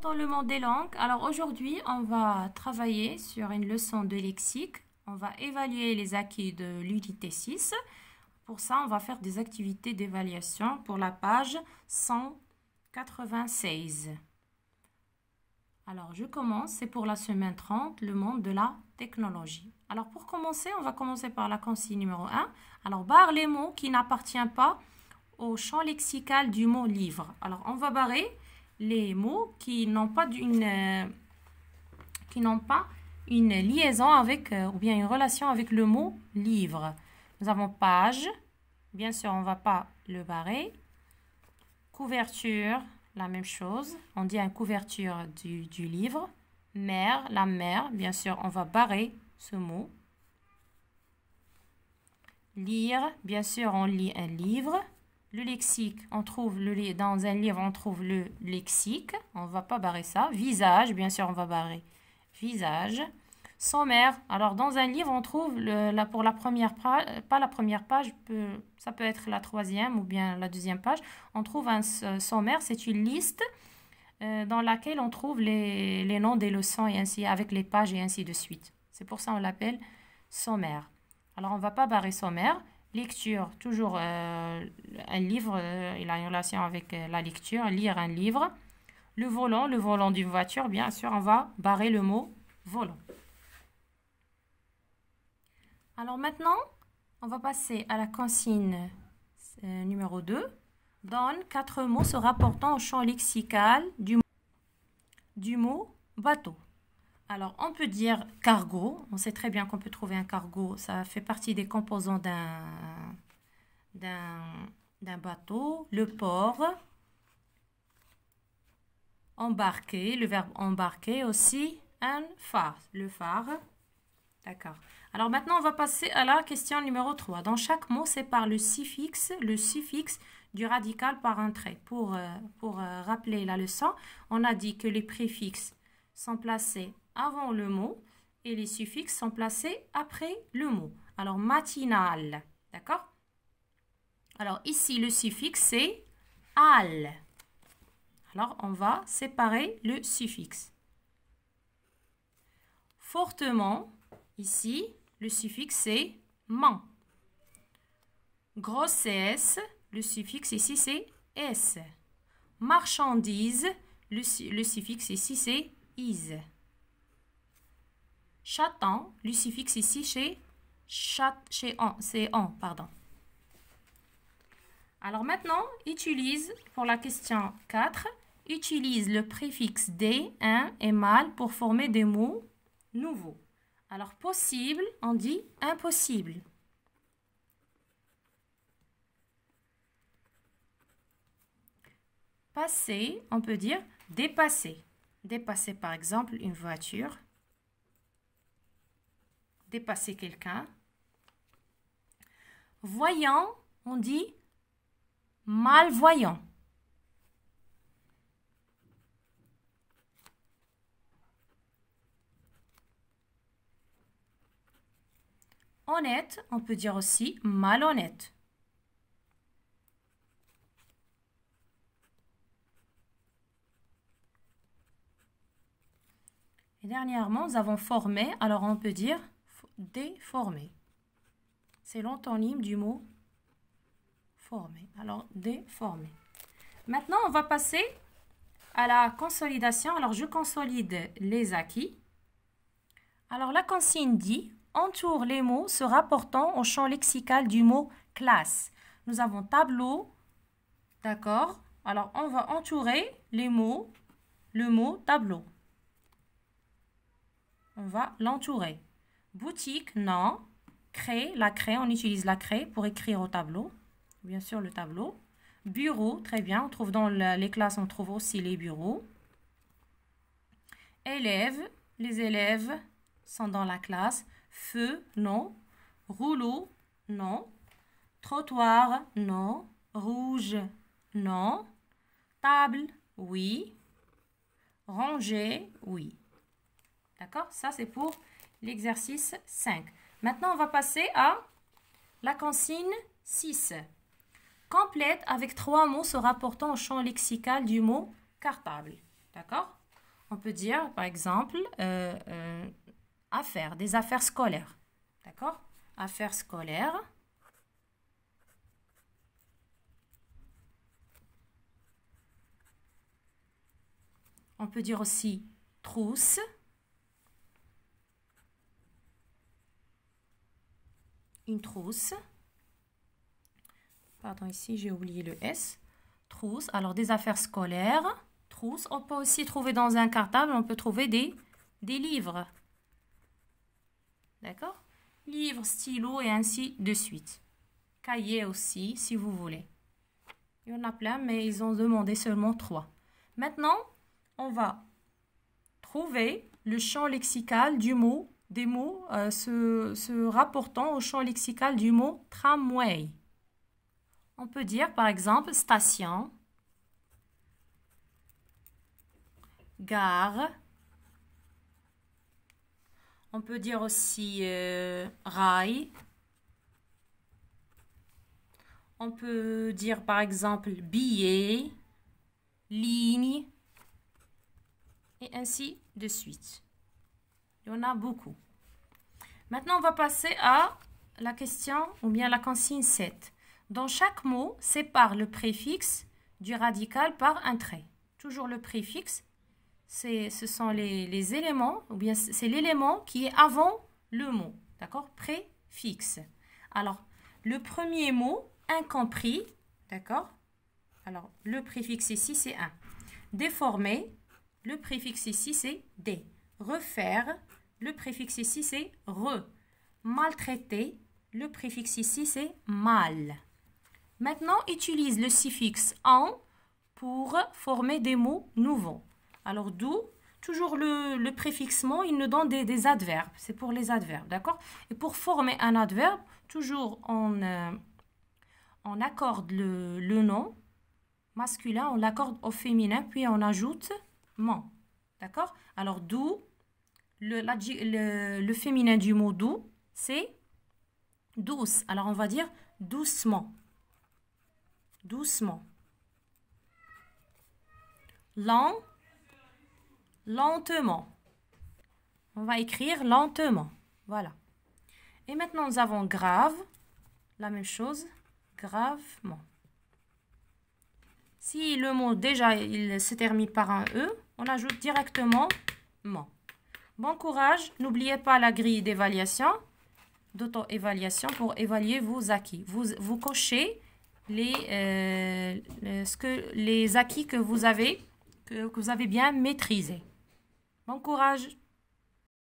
dans le monde des langues. Alors aujourd'hui, on va travailler sur une leçon de lexique. On va évaluer les acquis de l'unité 6. Pour ça, on va faire des activités d'évaluation pour la page 196. Alors, je commence. C'est pour la semaine 30, le monde de la technologie. Alors, pour commencer, on va commencer par la consigne numéro 1. Alors, barre les mots qui n'appartiennent pas au champ lexical du mot livre. Alors, on va barrer les mots qui n'ont pas une liaison avec, ou bien une relation avec le mot livre. Nous avons page, bien sûr, on ne va pas le barrer. Couverture, la même chose, on dit une couverture du livre. Mère, la mère, bien sûr, on va barrer ce mot. Lire, bien sûr, on lit un livre. Le lexique, dans un livre, on trouve le lexique. On ne va pas barrer ça. Visage, bien sûr, on va barrer visage. Sommaire, alors dans un livre, on trouve, pour la première page, pas la première page, ça peut être la troisième ou bien la deuxième page. On trouve un sommaire, c'est une liste dans laquelle on trouve les noms des leçons et ainsi, avec les pages et ainsi de suite. C'est pour ça qu'on l'appelle sommaire. Alors, on ne va pas barrer sommaire. Lecture, toujours un livre, il a une relation avec la lecture, lire un livre. Le volant d'une voiture, bien sûr, on va barrer le mot volant. Alors maintenant, on va passer à la consigne numéro 2. Donne 4 mots se rapportant au champ lexical du mot bateau. Alors, on peut dire cargo. On sait très bien qu'on peut trouver un cargo. Ça fait partie des composants d'un bateau. Le port. Embarquer. Le verbe embarquer aussi. Un phare. Le phare. D'accord. Alors, maintenant, on va passer à la question numéro 3. Dans chaque mot, c'est par le suffixe du radical par un trait. Pour rappeler la leçon, on a dit que les préfixes sont placés avant le mot et les suffixes sont placés après le mot. Alors, matinal, d'accord? Alors, ici, le suffixe, c'est al. Alors, on va séparer le suffixe. Fortement, ici, le suffixe, c'est man. Grossesse, le suffixe ici, c'est s. Marchandise, le suffixe ici, c'est is. Chaton, le suffixe ici, c'est on, pardon. Alors maintenant, pour la question 4, utilise le préfixe des, un et mal pour former des mots nouveaux. Alors, possible, on dit impossible. Passer, on peut dire dépasser. Dépasser, par exemple, une voiture. Dépasser quelqu'un. Voyant, on dit malvoyant. Honnête, on peut dire aussi malhonnête. Et dernièrement, nous avons formé, alors on peut dire déformé. C'est l'antonyme du mot formé. Alors, déformé. Maintenant, on va passer à la consolidation. Alors, je consolide les acquis. Alors, la consigne dit entoure les mots se rapportant au champ lexical du mot classe. Nous avons tableau, d'accord? Alors, on va entourer les mots, le mot tableau. On va l'entourer. Boutique, non. Craie, la craie, on utilise la craie pour écrire au tableau. Bien sûr, le tableau. Bureau, très bien. On trouve dans les classes, on trouve aussi les bureaux. Élèves, les élèves sont dans la classe. Feu, non. Rouleau, non. Trottoir, non. Rouge, non. Table, oui. Rangée, oui. D'accord? Ça, c'est pour l'exercice 5. Maintenant, on va passer à la consigne 6. Complète avec 3 mots se rapportant au champ lexical du mot cartable. D'accord? On peut dire, par exemple, affaires, des affaires scolaires. D'accord? Affaires scolaires. On peut dire aussi trousse. Une trousse. Pardon, ici j'ai oublié le S. Trousse. Alors, des affaires scolaires. Trousse. On peut aussi trouver dans un cartable, on peut trouver des livres. D'accord? Livres, stylos et ainsi de suite. Cahiers aussi, si vous voulez. Il y en a plein, mais ils ont demandé seulement 3. Maintenant, on va trouver le champ lexical du mot, des mots se rapportant au champ lexical du mot tramway. On peut dire par exemple station, gare. On peut dire aussi rail. On peut dire par exemple billet, ligne, et ainsi de suite. Il y en a beaucoup. Maintenant, on va passer à la question ou bien la consigne 7. Dans chaque mot, sépare le préfixe du radical par un trait. Toujours le préfixe, ce sont les éléments, ou bien c'est l'élément qui est avant le mot. D'accord? Préfixe. Alors, le premier mot, incompris, d'accord? Alors, le préfixe ici, c'est un. Déformé, le préfixe ici, c'est des. Refaire, le préfixe ici, c'est re. Maltraiter, le préfixe ici, c'est mal. Maintenant, utilise le suffixe en pour former des mots nouveaux. Alors, d'où, toujours le préfixement, il nous donne des adverbes. C'est pour les adverbes, d'accord? Et pour former un adverbe, toujours on accorde le nom masculin, on l'accorde au féminin, puis on ajoute mon. D'accord? Alors, d'où, le féminin du mot doux, c'est douce. Alors, on va dire doucement. Doucement. Lent, lentement. On va écrire lentement. Voilà. Et maintenant, nous avons grave. La même chose. Gravement. Si le mot déjà il se termine par un E, on ajoute directement mon. Bon courage. N'oubliez pas la grille d'évaluation, d'auto-évaluation pour évaluer vos acquis. Vous cochez les acquis que vous avez bien maîtrisés. Bon courage.